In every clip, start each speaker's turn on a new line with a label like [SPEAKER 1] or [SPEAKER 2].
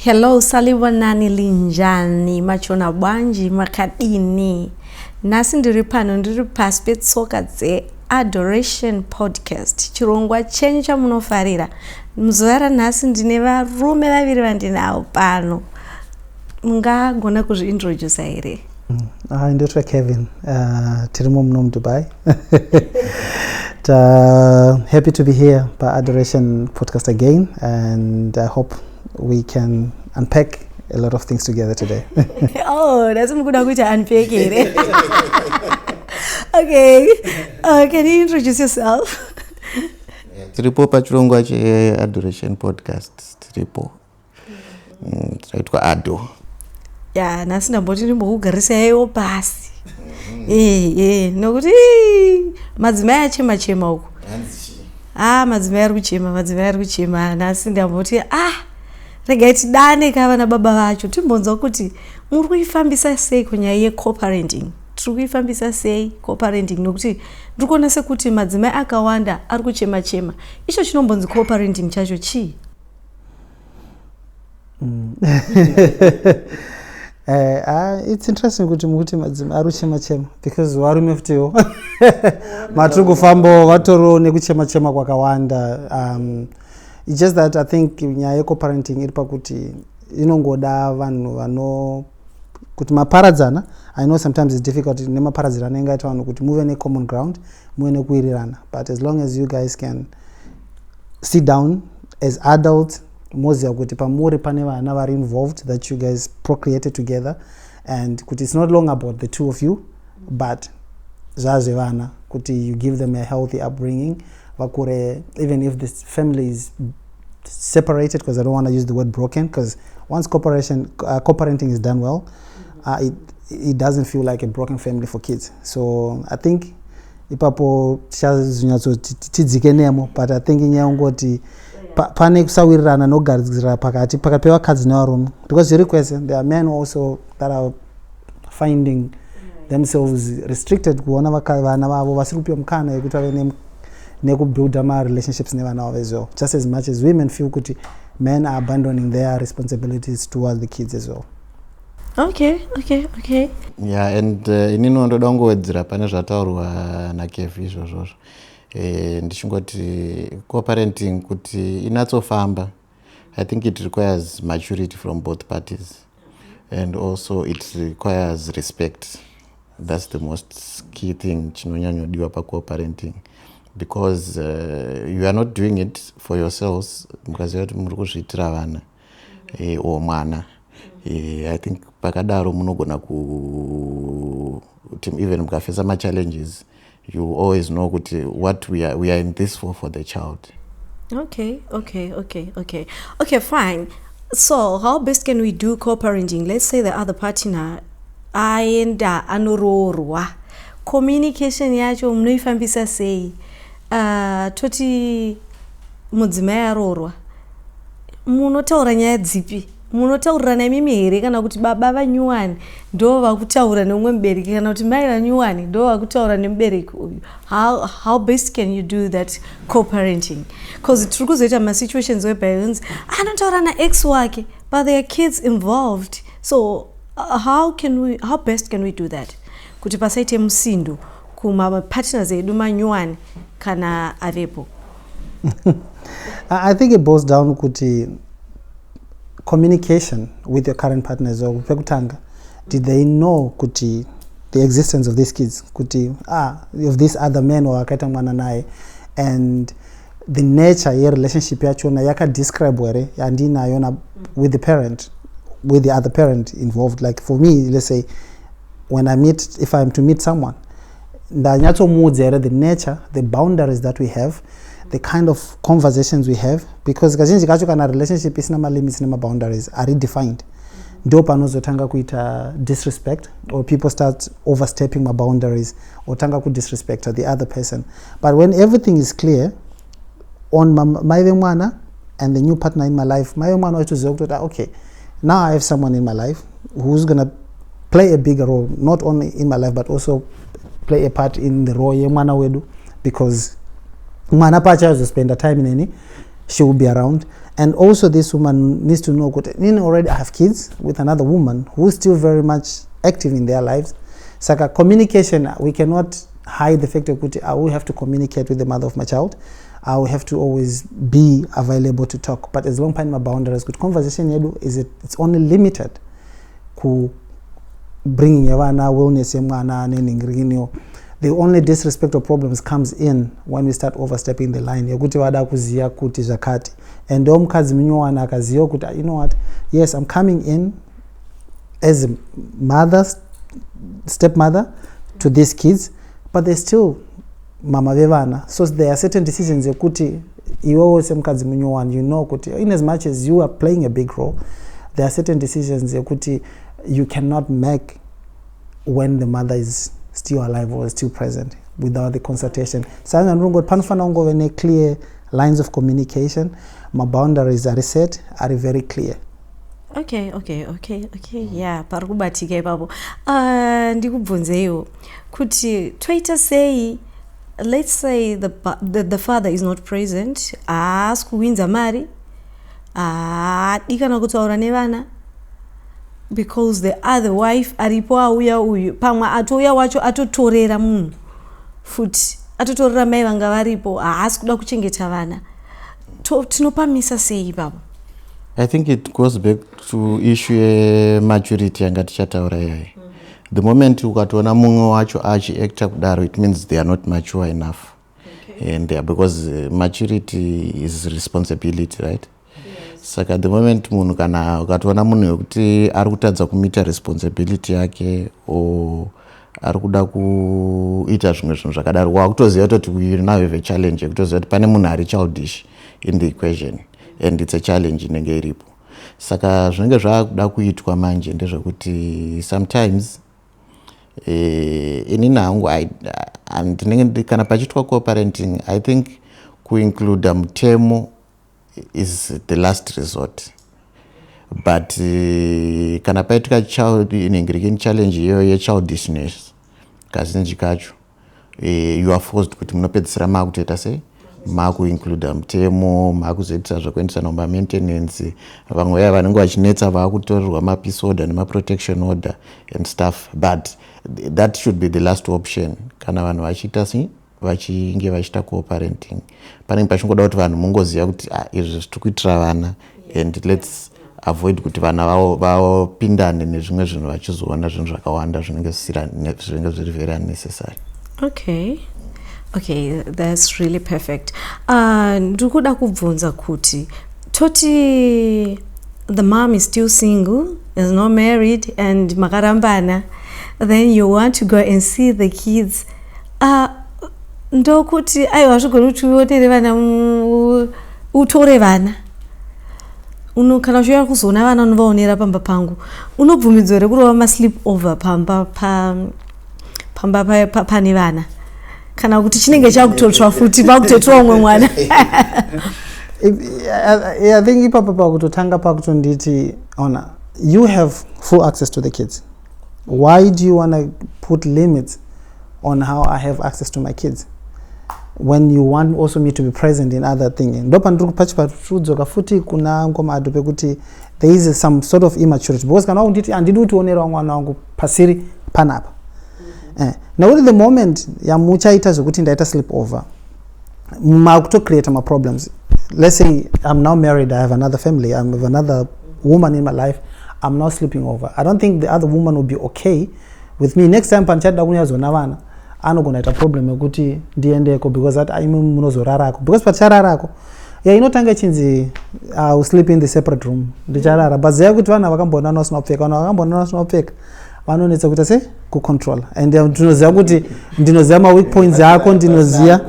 [SPEAKER 1] Hello, salibonani linjani, machona bwanji, makadini. Nasi ndiri pano ndiri pasi petsoka Adoration podcast. Chirongwa chenyu chamunofarira. Muzora nasi ndine varume vaviri vandinawo pano. Mungagona kuzviintroduce here?
[SPEAKER 2] Nditwa Calvin, tiri muno Dubai. Happy to be here by Adoration podcast again, and I hope we can unpack a lot of things together today.
[SPEAKER 1] Oh, that's good to unpack it. Okay, can you introduce yourself?
[SPEAKER 3] Tiripo pachirongwa Adoration podcast. Tiripo tiraitwa Ado.
[SPEAKER 1] Yeah, nasi ndamboti ndimbokugarisa yayo pasi. Nokuti madzimai achema uko. Madzimai ari kuchema nasi ndamboti regai tidane kavana baba vacho timbonzwa kuti muri kuifambisa sei kunyaya yeco-parenting. Tiri kuifambisa sei co-parenting nokuti ndiri kuona sekuti madzimai akawanda ari kuchema. Icho chinombonzi co-parenting chacho chii?
[SPEAKER 2] It's interesting kuti madzimai ari kuchema because varume futiwo matiri kufamba vatoro nekuchema kwakawanda. It's just that I think nyaya yeco-parenting iri pakuti inongoda vanhu kuti maparadzana. I know sometimes it's difficult nemaparadzana engaita vanhu kuti muve necommon ground, muve nekuwirirana, but as long as you guys can sit down as adults, moziva kuti pamuri pane vana vari involved, that you guys procreated together, and kuti it's not long about the two of you, but zvazvevana kuti you give them a healthy upbringing. Vakure, even if this family is separated, because I don't want to use the word broken, because once co-parenting is done well, it doesn't feel like a broken family for kids. So I think ipapo tidzike nemo, but I think inyangoti pane kusawirirana nogadzidzira pakati pevakadzi nevarume, because zviri kwese there are men also that are finding themselves restricted kuona vana vavo vasiri kupiwa mukana yekuti vave nekubuild relationships nevana vavo as well, just as much as women feel kuti men are abandoning their responsibilities towards the kids as well.
[SPEAKER 1] Okay.
[SPEAKER 3] Yeah, and inini ndoda kungowedzera pane zvataurwa naKevi izvozvo. Ndichingoti co-parenting kuti inatsofamba, I think it requires maturity from both parties, and also it requires respect. That's the most key thing chinonyanyodiwa pa co-parenting, because you are not doing it for yourselves, mukaziva kuti muri kuzviitira vana or mwana. I think pakadaro munogona kuti even mukafesa ma-challenges, you always know kuti what we are in this for the child.
[SPEAKER 1] Okay, fine. So how best can we do co-parenting? Let's say the other partner aenda anoroorwa, communication yacho munoifambisa sei? Toti mudzimai aroorwa, munotaura nyaya dzipi? Munotaurirana imimi here kana kuti baba vanyuwani ndo vakutaura neumwe mubereki, kana kuti mai vanyuwani ndo vakutaura nemubereki uyu? How best can you do that co-parenting? Because tiri kuzoita ma-situations whereby anotaura naex wake but there are kids involved. So how best can we do that kuti pasaite musindo kuma-partners edu manyuwani kana avepo?
[SPEAKER 2] I think it boils down kuti communication with your current partners, or pekutanga, did they know kuti the existence of these kids, kuti of this other man or akaita mwana naye, and the nature ye relationship yachona yakadescribe where yandinayo with the parent, with the other parent involved. Like for me, let's say if I am to meet someone, ndanyatsomuudzera the nature, the boundaries that we have, the kind of conversations we have, because kazhinji kacho kana relationship isina ma-limits nema-boundaries are defined, ndo panozotanga kuita disrespect, or people start overstepping my boundaries, or tanga ku disrespect the other person. But when everything is clear on maive mwana and the new partner in my life, maive mwana wachizoya kuti okay, now I have someone in my life who's gonna play a bigger role, not only in my life but also play a part in the role ye mwana wedu, because mwana pacha spend a time neni, she will be around, And also this woman needs to know, already I have kids with another woman who's still very much active in their lives. So communication, we cannot hide the fact that I will have to communicate with the mother of my child. I will have to always be available to talk. But as long as my boundaries, good conversation it's only limited to bringing yavana wellness yemwana. The only disrespect or problems comes in when we start overstepping the line. Yokuti wada kuzia kuti zakati. And omkazi minyowana akaziyo kuti, you know what? Yes, I'm coming in as a mother, stepmother to these kids, but they're still mama vevana. So there are certain decisions yokuti iwo semkazi minyowana, you know kuti, in as much as you are playing a big role, there are certain decisions yokuti you cannot make when the mother is still alive or still present without the consultation. So panfana clear lines of communication. My boundaries are set, are very clear.
[SPEAKER 1] Okay. Yeah, parukubatike babo. Ndikubvunzeyo kuti twaita sei, let's say the father is not present, ask kuwinza mari, dikana kutaura nevana, because the other wife aripo auya uyu pamwe atoya wacho atotorera munhu futi atotorera mai vanga varipo haasi kuda kuchengeta vana. Tinopamisa sei baba?
[SPEAKER 3] I think it goes back to issue maturity yanga tichataura yai. The moment ukatona mumwe wacho achiacta kudaro, it means they are not mature enough. Okay. And because maturity is responsibility, right? Saka the moment munhu kana ukatona munhu wekuti ari kutadza kumita responsibility yake o ari kuda kuita zvimwe zvinhu zvakadaro, wakutoziva kuti we now have a challenge yekutoziva kuti pane munhu ari childish in the equation and it's a challenge inenge iripo. Saka zvinenge zvakuda kuitwa manje ndezvekuti sometimes inini hangu ndinenge kana pachiitwa co-parenting, I think kuinclude mutemo is the last resort. But kana paitika child inenge challenge iyoyo childishness kazhinji kacho you are forced kuti munopedzisira makutoita sei makuinclude mutemo, makuzoitisa zvokuendesa nomba maintenance. Vamwe vaya vanenge vachinetsa vakutorerwa mapeace order nemaprotection order and stuff, but that should be the last option kana vanhu vachiita sei vachinge vachiita co-parenting. Panenge pachingoda kuti vanhu mungoziva kuti izvi zviri kuitira vana, and let's avoid kuti vana vapindane nezvimwe zvinhu vachizoona zvinhu zvakawanda zvinenge zviri very unnecessary.
[SPEAKER 1] Okay, that's really perfect. Ndikuda kubvunza kuti toti the mom is still single, is not married, and makarambana, then you want to go and see the kids. Ndokuti aiwa zvigona kuti uonere vana utore vana kana uchiuya kuzoona vana unovaonera pamba pangu, unobvumidzwa here kurova masleep over pamba pane vana, kana kuti chinenge chakutotsva futi pakutotora umwe mwana?
[SPEAKER 2] I think ipapa pakutotanga pakutonditi ona, you have full access to the kids. Why do you want to put limits on how I have access to my kids when you want also me to be present in other things? Ndopa ndiri kupachipatudzoka futi kuna ngoma ado pekuti there is some sort of immaturity, because kana unditi andidi kuonera mwana wangu pasiri panapa. Now at the moment yamuchaita zvokuti ndaita sleep over, makuto create my problems. Let's say I'm now married, I have another family, I have another woman in my life, I'm now sleeping over. I don't think the other woman will be okay with me next time panchada kunyazona vana anogona ita problem yekuti ndiendeko, because that aime munozorarako, because pachararako inotanga chinzi I'll sleep in the separate room ndicharara, but ziya kuti vana vakambonana vasina kupfeka, vana vakambonana vasina kupfeka vanonetsa kuita sei kucontrol, and ndinoziva kuti ndinoziva ma weak points yako, ndinoziva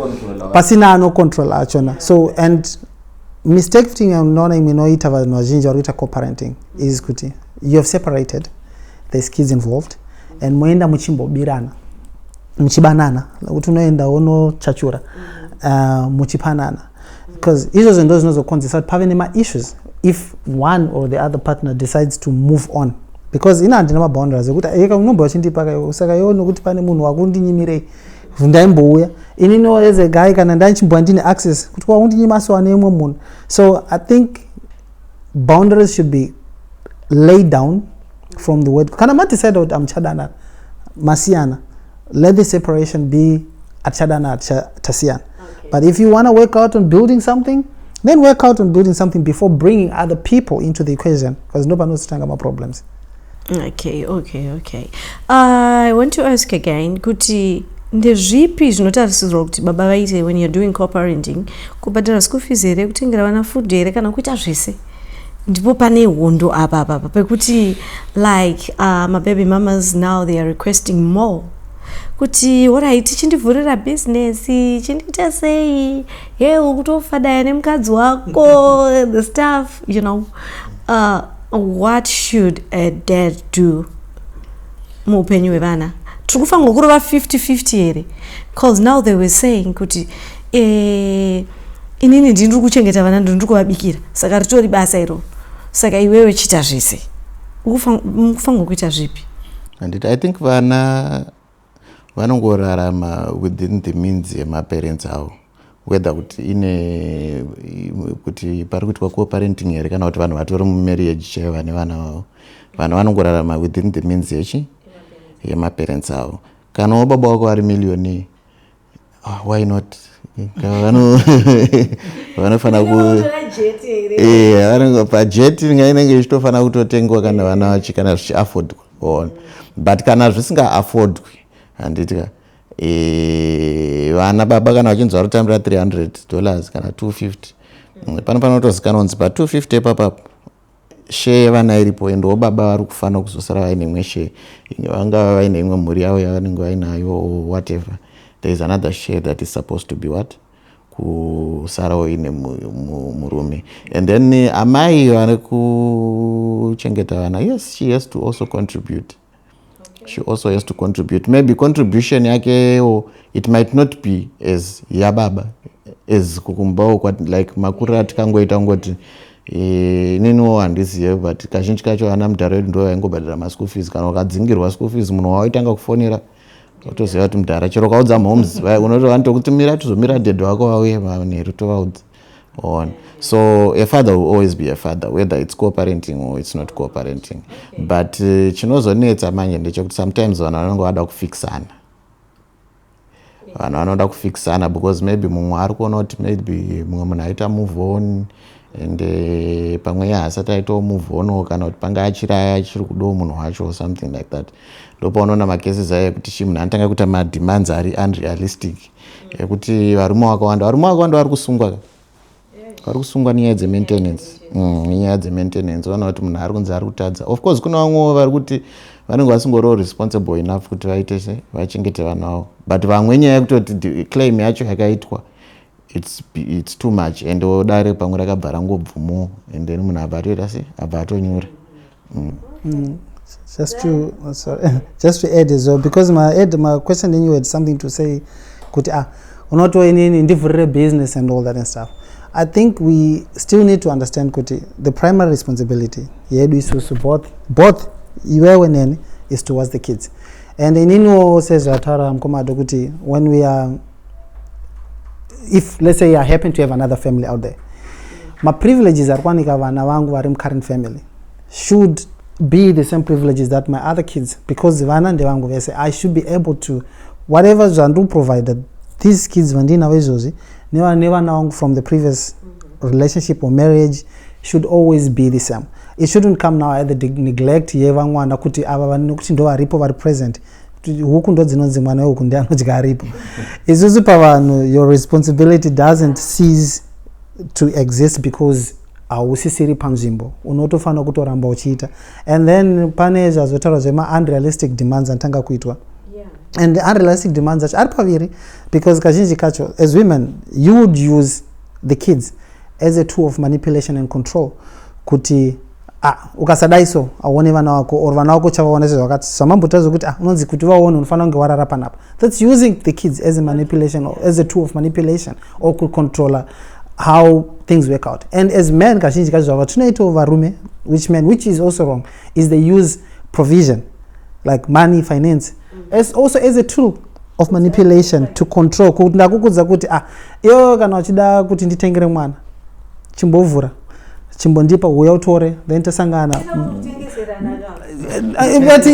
[SPEAKER 2] pasina ano control achona. So and mistake thing unoona imwe inoita vanhu vazhinji vari kuita co-parenting is kuti you have separated, there's kids involved, and moenda muchimbobirana muchibanana kuti unoenda unochachura muchipanana, because izvozvo ndo zvinozokonzeresa kuti pave nema-issues if one or the other partner decides to move on, because ina handina maboundaries ekuti eka unomba wachindipaka saka iwo nokuti pane munhu wakundinyimirei ndaimbouya inini as a guy kana ndachimbowa ndine access kuti wakundinyima so ane imwe munhu. So I think boundaries should be laid down from the word. Kana decide out chadana masiana. Let the separation be at chadana tasian. But if you want to work out on building something, then work out on building something before bringing other people into the equation, because nobody knows my problems.
[SPEAKER 1] Okay. I want to ask again, kuti ndezvipi zvinotarisirwa kuti baba vaite when you're doing co-parenting, kubhadhara school fees here, kutengera vana food here, kana kuita zvese? Ndipo pane hondo apa pekuti like my baby mamas now they are requesting more. Kuti alright, chindivhurira business, chindiita sei, hey ukutofada nemukadzi wako, the stuff, you know. What should a dad do muupenyu hwevana? Tiri kufanirwa kurova 50-50 here, because now they were saying kuti inini ndiri kuchengeta vana, ndiri kuvabikira, saka ritori basa iro, saka iwewe chita zvese. Ukufanirwa kuita zvipi?
[SPEAKER 3] And I think vana vanongorarama within the means yemaparents avo, whether kuti pari kuitwa co-parenting here kana kuti vanhu vatori mumarriage chaivo vane vana vavo, vanhu vanongorarama within the means yemaparents avo. Kana baba wako ari millionaire, why not? Vanofana pajeti inenge ichitofana kutotengwa kana vana vachi kana zvichiaffordwa. But kana zvisinga affordwi, handitika vana baba kana vachinzi vari kutambira $300 kana $250, panotozikanwa kunzi pa$250 ipapapo share yevana iripo, endowo baba vari kufanira kuzosara vaine imwe share, vangava vaine imwe mhuri yavo yavanenge vainayo or whatever. There is another share that is supposed to be what? Kusarawo ine murume. And then amai vari kuchengeta vana, yes, she has to also contribute. She also has to contribute. Maybe contribution yake, or it might not be as yababa, as kukumbao, like makura tikangoita ngoti nino handizive, but kazhinji kacho ana mudhara wedu ndo vaingobhadhara maschool fees. Kana wakadzingirwa school fees, munhu waitanga kufonera utoziva kuti mudhara, chero ukaudza mhomes unotokutumira tuzomira dhedhe wako vauye manheru tovaudza. So a father will always be a father, whether it's co-parenting or it's not co-parenting. But chinozonetsa manje ndechekuti sometimes vanhu vanenge vada kufixana. Vanhu vanoda kufixana because maybe mumwe ari kuona kuti maybe mumwe munhu aita move on, and pamwe haasati aitawo move on, kana kuti panga achiri kudawo munhu wacho or something like that. Ndopaunoona macases aya kuti munhu anotanga kuita mademands ari unrealistic, ekuti varume vakawanda vari kusungwa, nyaya dzemaintenance. Nyaya dzemaintenance, vana kuti munhu ari kunzi ari kutadza. Of course kuna vamwewo vari kuti vanenge vasingoriwo responsible enough kuti vaite vachengete vana vavo, but vamwe nyaya yekutoti claim yacho yakaitwa it's too much, and odare pamwe rakabva rangobvumo, and then munhu abva atoita sei, abva atonyura.
[SPEAKER 2] Just to add as well, because my question then you had something to say, kuti unoto inini ndivhurire business and all that and stuff. I think we still need to understand kuti the primary responsibility yedu isusu both iwewe nene is towards the kids. And inini says Ratara mkomado kuti when we are, if let's say I happen to have another family out there, my privileges are kwanika vana vangu vari current family should be the same privileges that my other kids, because vana nde vangu vese, I should be able to whatever zvandu provided these kids vandinawo izvozvi nevana vangu from the previous relationship or marriage should always be the same. It shouldn't come now at the neglect yevamwana kuti ava vanoti ndo varipo vari present, huku ndo dzinonzi mwana wehuku ndi anodya aripo. Isusu pavanhu your responsibility doesn't cease to exist because hausisiri panzvimbo, unotofanira kutoramba uchiita. And then pane zvazotaurwa zvema-unrealistic demands anotanga kuitwa. And the unrealistic demands acho ari paviri, because kazhinji kacho as women you would use the kids as a tool of manipulation and control, kuti ukasadai so auone vana vako or vana vako chavaona sezvakati samambotaura zvokuti unonzi kuti vaone unofanira kunge warara panapa. That's using the kids as a manipulation or as a tool of manipulation or to control how things work out. And as men kazhinji kacho zvava tunoitawo varume, which is also wrong, is they use provision like money, finance as also as a tool of manipulation to control. Kuti ndakukudza kuti iwo kana uchida kuti nditengere mwana chimbovhura chimbondipa uya utore then tasangana but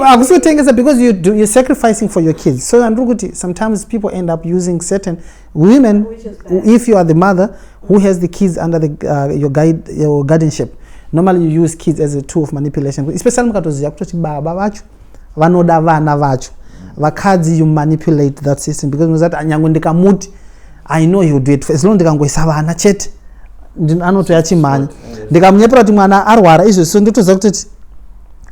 [SPEAKER 2] akusotengesa because you're sacrificing for your kids. So andrukuti sometimes people end up using certain women, if you are the mother who has the kids under the your guardianship, normally you use kids as a tool of manipulation, especially mukatoziya kutoti baba vacho vanoda vana vacho vakadzi. You manipulate that system because muzati anyango ndikamuti I know he will do it as long ndikangoisa vana chete anotoya chimhanya ndikamunyepera kuti mwana arwara izvo so ndotoziva kutoti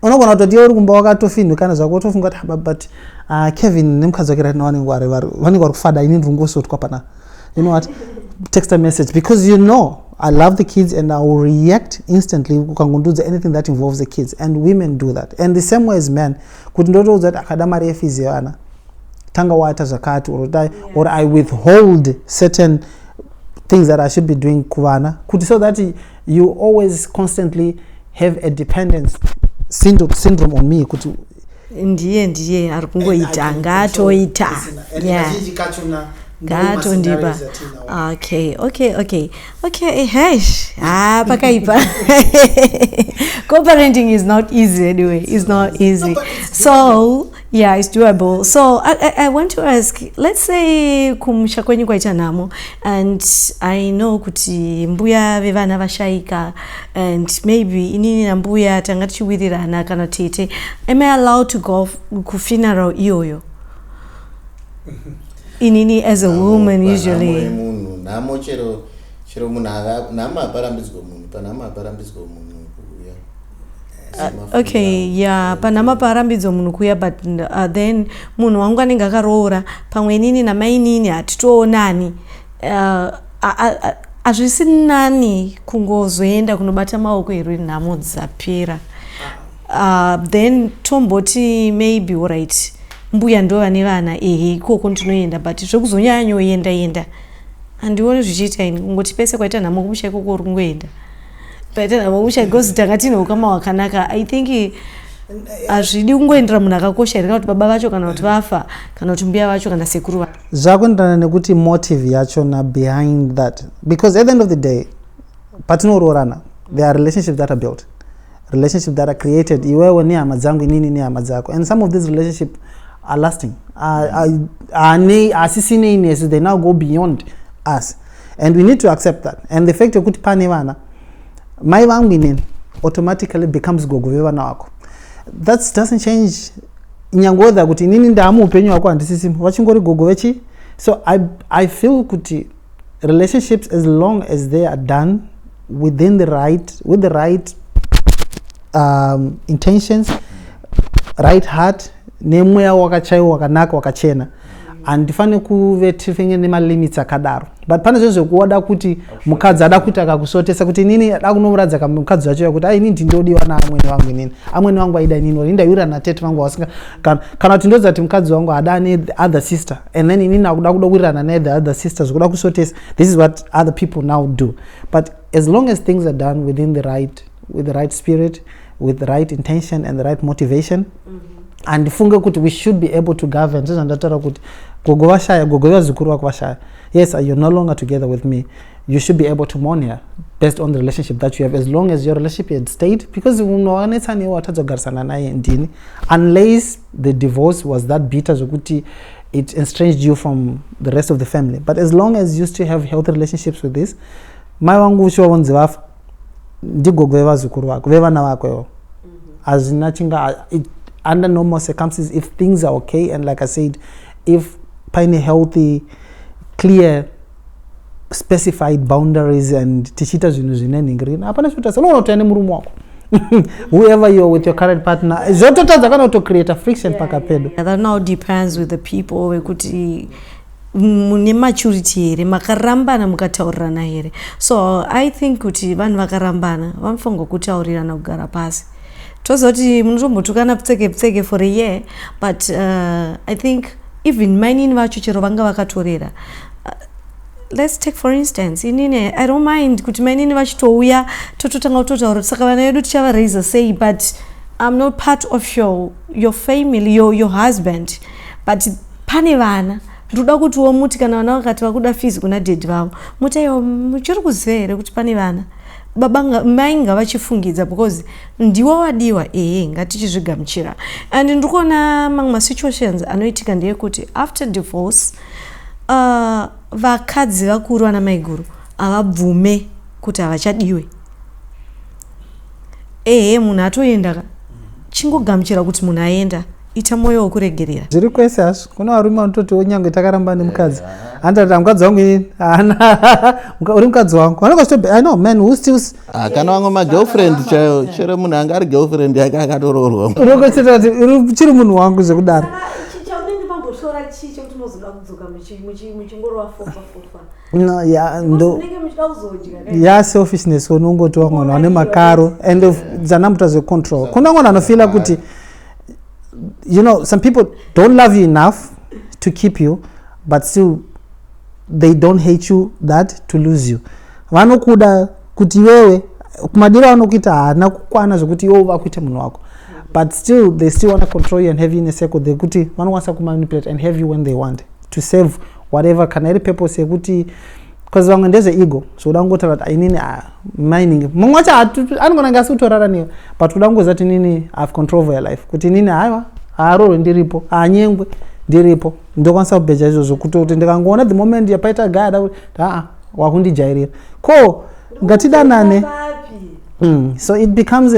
[SPEAKER 2] unogona kutoti iwe uri kumba wakatofinhukana zvako wotofunga kuti but Kevin nemukadzi wake vanenge vari kufada ini ndiri ngosotwa pana you know what text a message because you know I love the kids and I will react instantly ukangondudza anything that involves the kids, and women do that. And the same way as men, kuti ndotoudza kuti akada mari yefizi yevana tanga waita zvakati or I withhold certain things that I should be doing kuvana kuti so that you always constantly have a dependence syndrome on me kuti
[SPEAKER 1] ndiye ari kungoita ngatoita gato ndiba okay hesh pakaipa. Co-parenting is not easy anyway. It's not easy. So yeah, it's doable. So I want to ask, let's say kumusha kwenyu kwaita namo and I know kuti mbuya vevana vashaika and maybe inini na mbuya tanga tichiwirirana kana tete, am I allowed to go ku funeral iyoyo? Inini as a woman usually
[SPEAKER 3] namo chero munhu nama parambidzwa munhu panama parambidzwa munhu kuya
[SPEAKER 1] okay yeah panama parambidzwa munhu kuya but then munhu wangu anenge akaroora pamwe inini namai nini hatitoonani hazvisi nani kungozoenda kunobata maoko here nhamo dzapera then tomboti maybe alright mbuya ndo vane vana ikoko ndinoenda but zvekuzonyanyoenda handioni zvichiita ini kungoti pese kwaita nhamo kumusha ikoko uri kungoenda paita nhamo kumusha because tanga tine ukama hwakanaka. I think hazvidi kungoendera munhu akakosha here kana kuti baba vacho kana kuti vafa kana kuti mbuya vacho kana sekuru vacho
[SPEAKER 2] zvakuenderana nekuti motive yachona behind that, because at the end of the day patinoroorana there are relationships that are built, relationships that are created iwewe nehama dzangu inini nehama dzako, and some of these relationships are lasting, asisineines, they now go beyond us and we need to accept that. And the fact yokuti pane vana mai vangu inini automatically becomes gogo vevana vako, that doesn't change nyangodha kuti inini ndamu upenyu wako handisisimo vachingori gogo vechi. So I feel kuti relationships, as long as they are done within the right intentions, right heart, nemweya wakachaiwa wakanaka wakachena, handifane kuve tifenge nemalimits akadaro. But pane zvezvo kuoda kuti mukadzi ada kuti akakusotesa kuti inini ada kunomuradza mukadzi wacho yakuti inini ndinodiwa naamweni wangu inini amweni wangu aida inini or indayura natete vangu wasinga kana kuti ndodza kuti mukadzi wangu ada the other sister and then inini akuda kudowirirana naye the other sisters kuda kusotesa. This is what other people now do. But as long as things are done with the right spirit, with the right intention and the right motivation, and funga kuti we should be able to govern. Ndataura kuti gogo vashaya, gogo vazukuru vako vashaya, yes, you're no longer together with me, you should be able to mourn here based on the relationship that you have, as long as your relationship had stayed, because unowanetsani watadzogarisana naye ndini, unless the divorce was that bitter zokuti it estranged you from the rest of the family. But as long as you still have healthy relationships with this, mai vangu uchiwavonzi vafa ndigogo vevazukuru vako vevana vako ivo, hazvina chinga under normal circumstances, if things are okay, and like I said, if paine healthy, clear, specified boundaries and tichita zvinhu zvinenhingirina hapana zvitasa unotoenda murume wako whoever you're with your current partner zvototadza kana to create a friction pakapedo.
[SPEAKER 1] That now depends with the people wekuti mune maturity here, makarambana mukataurirana here. So I think kuti vanhu vakarambana vanofanirwa kutaurirana kugara pasi. Tozoti munotombotukana ptseke for a year, but I think even mainini vacho chero vanga vakatorera. Let's take for instance, inini I don't mind kuti mainini vachitouya tototanga kutotaura saka vana vedu tichava sei, but I'm not part of your family, your husband, but pane vana ndoda kutiwo muti kana vana vakati vakuda fees kuna daddy vavo mutaiwo muchiri kuziva here kuti pane vana, baba mai ngavachifungidza because ndiwo wadiwa ngatichizvigamuchira. And ndikuona mamwe situations anoitika ndeyekuti after divorce vakadzi vakuru vana mai guru avabvume kuti havachadiwe. Munhu atoenda chingogamuchira kuti munhu aenda ita mwoyo wekuregerera.
[SPEAKER 2] Zviri kwese hazvo, kuna varume vanototi onyange takaramba nemukadzi andati mukadzi wangu uri mukadzi wangu I know men who still
[SPEAKER 3] kana vamwe magirlfriend chero munhu anga ari girlfriend yake akatoroorwa
[SPEAKER 2] unokocheta kuti chiri munhu wangu zvekudaro. Selfishness unongoti vamwe vane makaro and dzanambuta zvecontrol. Kuna vamwe vanofila kuti some people don't love you enough to keep you, but still they don't hate you that to lose you. Vanokuda kuti wewe kumadiro vanokuita haana kukwana zvekuti iwe vakuite munhu wako, but still they still want to control you and have you in a circle. They kuti vanokwanisa kumanipulate and have you when they want to save whatever kana iri purpose yekuti because vamwe ndezve ego zvoda kungotara kuti inini mining mumwe wacho anogona ngasi kutorara newe but uda kungoziva kuti inini I have control over your life kuti inini haiwa haarorwe ndiripo hanyengwe ndiripo ndokwanisa kubheja izvozvo kuti ndikangoona the moment yapaita guy ada kuti wakundijairira ko ngatidanane. So it becomes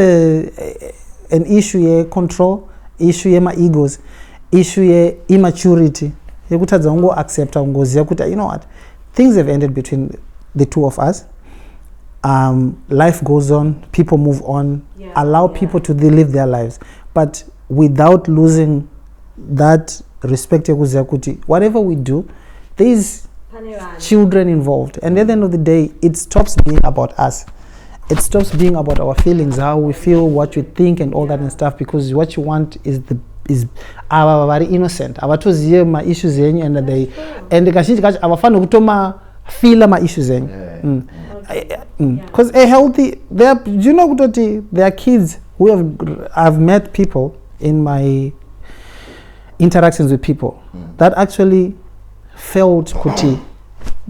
[SPEAKER 2] an issue ye-control, issue yema-egos, issue ye-immaturity yekutadza kungoaccepta kungoziva kuti you know what, things have ended between the two of us. Life goes on, people move on, allow people to live their lives, but without losing that respect yekuziva kuti whatever we do, there is children involved, and at the end of the day it stops being about us. It stops being about our feelings, how we feel, what we think and all that and stuff, because what you want is our very innocent. Avatoziye ma issues yenyu and kazhinji kacho avafani kutoma feel ma issues yenyu. Because a healthy, kutoti there are kids who I've met people in my interactions with people that actually felt kuti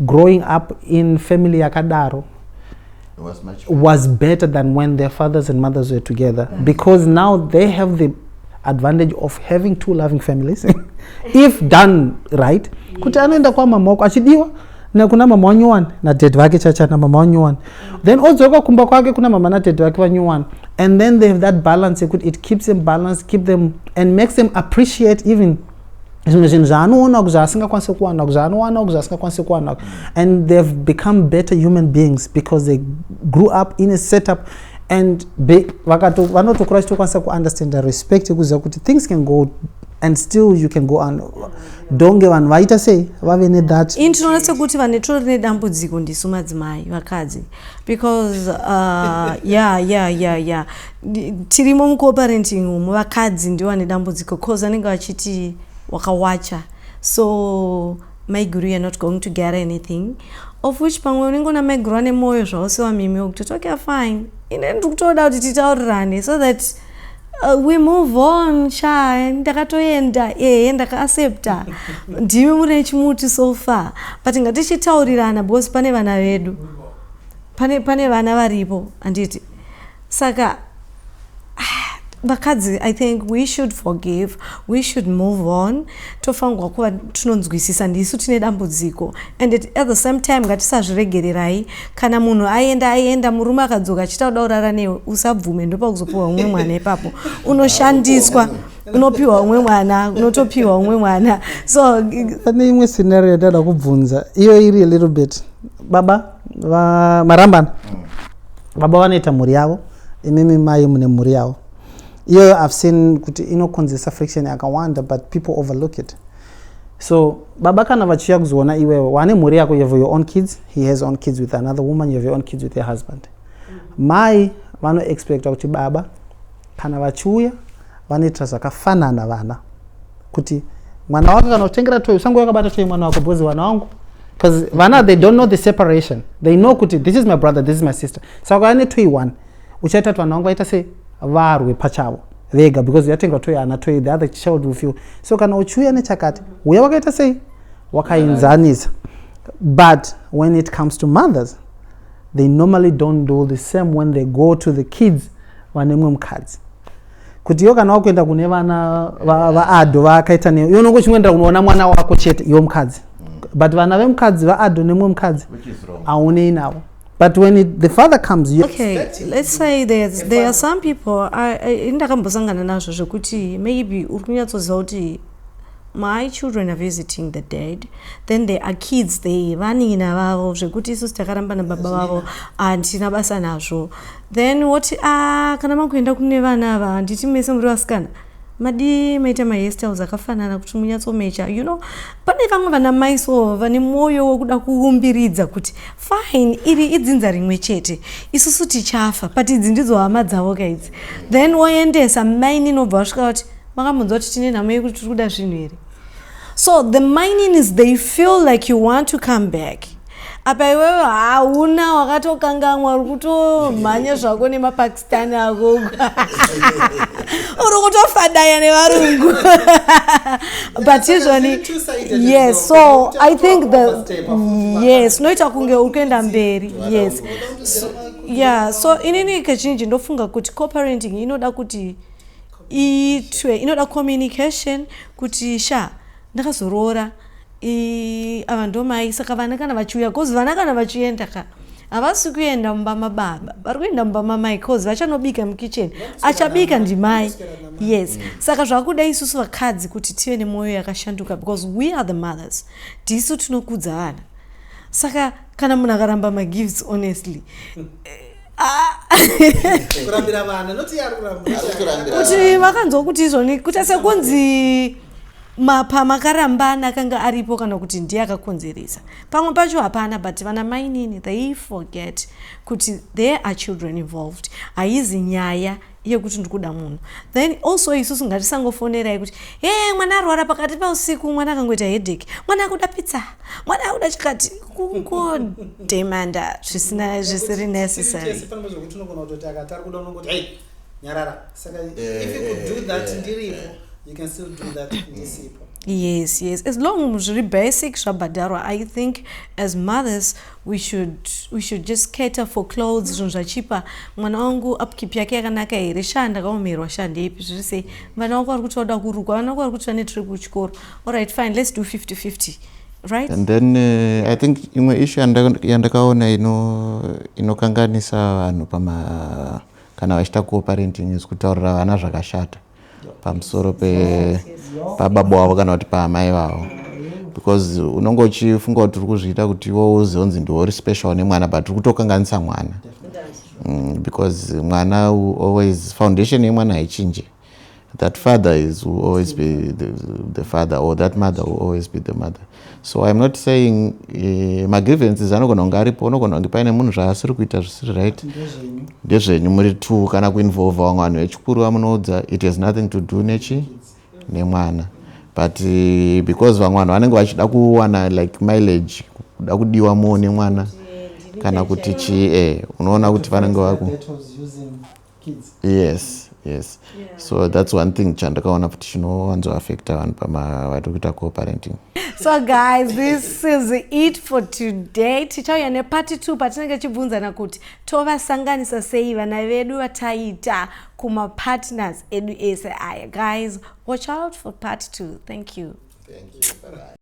[SPEAKER 2] growing up in family yakadaro was better than when their fathers and mothers were together, because now they have the advantage of having two loving families if done right. Kuti anoenda kwa mama wako achidiwa na kuna mama wanyuwani na dad wake chacha na mama wanyuwani, then odzoka kumba kwake kuna mama na dad wake wanyuwani, and then they have that balance. It keeps them balanced, keep them and makes them appreciate even and they've become better human beings because they grew up in a setup and understand the respect things can go and still you can go on. Don't give an vaita say vavene that
[SPEAKER 1] intinoona kuti vanetori nedambudziko ndisu madzimai vakadzi because tirimo mucoparenting umu vakadzi ndiwo vane dambudziko cause vanenge vachiti wakawacha, so maiguru you're not going to get anything, of which pamwe unengona maiguru ane moyo zvawose wamimi wokutoti okay fine ine ndikutoda kuti titaurirane so that we move on. Ndakatoenda ndakaaccepta ndimi muri chimuti so far, but ngatichitaurirana because pane vana vedu, pane vana varipo anditi saka vakadzi I think we should forgive, we should move on. Tofangwa kuva tinonzwisisa ndisu tine dambudziko, and at the same time ngatisazviregererai. Kana munhu aenda murume akadzoka achida kuda kurara newe usabvume, ndopa kuzopiwa umwe mwana ipapo unoshandiswa, unopiwa umwe mwana, unotopiwa umwe mwana. So
[SPEAKER 2] pane imwe scenario ndada kubvunza iyo iri a little bit. Baba marambana baba vanoita mhuri yavo, imimi mai mune mhuri yavo. I've seen kuti inokonzesa friction yakawanda, but people overlook it. So baba kana vachiya kuzoona iwewe wane mhuri yako, you have your own kids, he has own kids with another woman, you have your own kids with your husband. Mai vano expect kuti baba kana vachiuya vanoita zvakafanana vana, kuti mwana wako kana utengera toyi usango yakabata toyi mwana wako because vana wangu, because vana they don't know the separation, they know kuti this is my brother, this is my sister. Saka ane toyi one uchaita vana wangu vaita sei varwe pachavo vega because yatenga toy ana toy the other child will feel. So kana uchuya nechakati uya wakaita sei wakainzanisa. But when it comes to mothers, they normally don't do the same when they go to the kids vane mumwe mukadzi. Kuti iwe kana wakuenda kune vana vaadho vakaita newe, iwe unongo uchingoenda kunoona mwana wako chete iwe mukadzi. But vana vemukadzi vaadho nemumwe mukadzi haunei navo. But when the father comes, you
[SPEAKER 1] let's say there are some people indakambosangana nazvo zvekuti maybe uri kunyatsoziva kuti my children are visiting the dead, then there are kids they vanina vavo zvekuti isusu takaramba nababa vavo handina basa nazvo. Then what kana makuenda kune vana ava handiti mese muri vasikana madi maita mahairstyles akafanana kuti munyatsomecha, you know. Pane vamwe vana maiso vane mwoyo wekuda kuumbiridza kuti fine iri idzinza rimwe chete isusu tichafa but idzi ndidzo hama dzavo kaidzi. Then woendesa maini nobva vasvika kuti makambonzwa kuti tine nhamo yekuti tiri kuda zvinhu here. So the mining is they feel like you want to come back. Apa iwewe hauna wakatokangamwa uri kutomhanya zvako nemapakistani ako uri kutofadaya nevarungu. But usually yes, so I think yes noita kunge uri kuenda mberi. Yes, yeah, so inini kazhinji ndofunga kuti co-parenting inoda kuti inoda communication kuti ndakazorora ava ndomai saka vana kana vachiuya because vana kana vachienda havasi kuenda mumba mababa vari kuenda mumba mamai because vachanobika mukicheni achabika ndimai. Yes, saka zvakuda isusu vakadzi kuti tive nemwoyo yakashanduka because we are the mothers, ndisu tinokudza vana. Saka kana munhu akaramba magifts honestly kuti vakanzwa kuti izvoni kuti sekunzi makarambana akanga aripo kana kuti ndiye akakonzeresa pamwe pacho hapana. But vana mainini they forget kuti there are children involved, haizi nyaya yekuti ndikuda munhu. Then also isusu ngatisangofonerai kuti mwana arwara pakati pausiku, mwana akangoita headache, mwana akuda pizza, mwana akuda chakati, kungodemanda zvisiri necessary.
[SPEAKER 2] You can still do that in this people.
[SPEAKER 1] Yes, as long as it's basic shabadara, I think as mothers we should just cater for clothes zvinhu cheaper. Mwana wangu upkeep yake yakanaka here, shanda kaomerwa shande ipi zviri sei, mwana wangu ari kutoda kurukwa, mwana wangu ari kutoda netrip kuchikoro. All right, fine, let's do 50-50. Right?
[SPEAKER 3] And then I think imwe issue yandakaona inokanganisa vanhu kana vachiita co-parenting is kutaurira vana zvakashata pamusoro pababa wavo kana kuti paamai vavo, because unonge uchifunga kuti uri kuzviita kuti iwo uzonzi ndiwori special nemwana but uri kutokanganisa mwana. Because mwana always foundation yemwana haichinje. That father will always be the father, or that mother will always be the mother. So I'm not saying grievances anogona kunge aripo, unogona kunge paine munhu zvaasiri kuita zvisiri right, ndezvenyu muri two kana kuinvolva vamwe vanhu vechikuru vamunoudza, it has nothing to do nemwana. But because vamwe vanhu vanenge vachida kuwana like mileage, kuda kudiwa more nemwana kana kuti unoona kuti vanenge vaku yes. Yeah. So that's one thing chandakaona kuti chinowanzo affecta vanhu vari kuita co-parenting.
[SPEAKER 1] So guys, this is it for today. Tichauya nepart 2 patinenge chibvunzana kuti tovasanganisa sei vana vedu vataita kuma partners edu ese aya. Guys, watch out for part 2. Thank you.
[SPEAKER 3] Thank you. Bye-bye.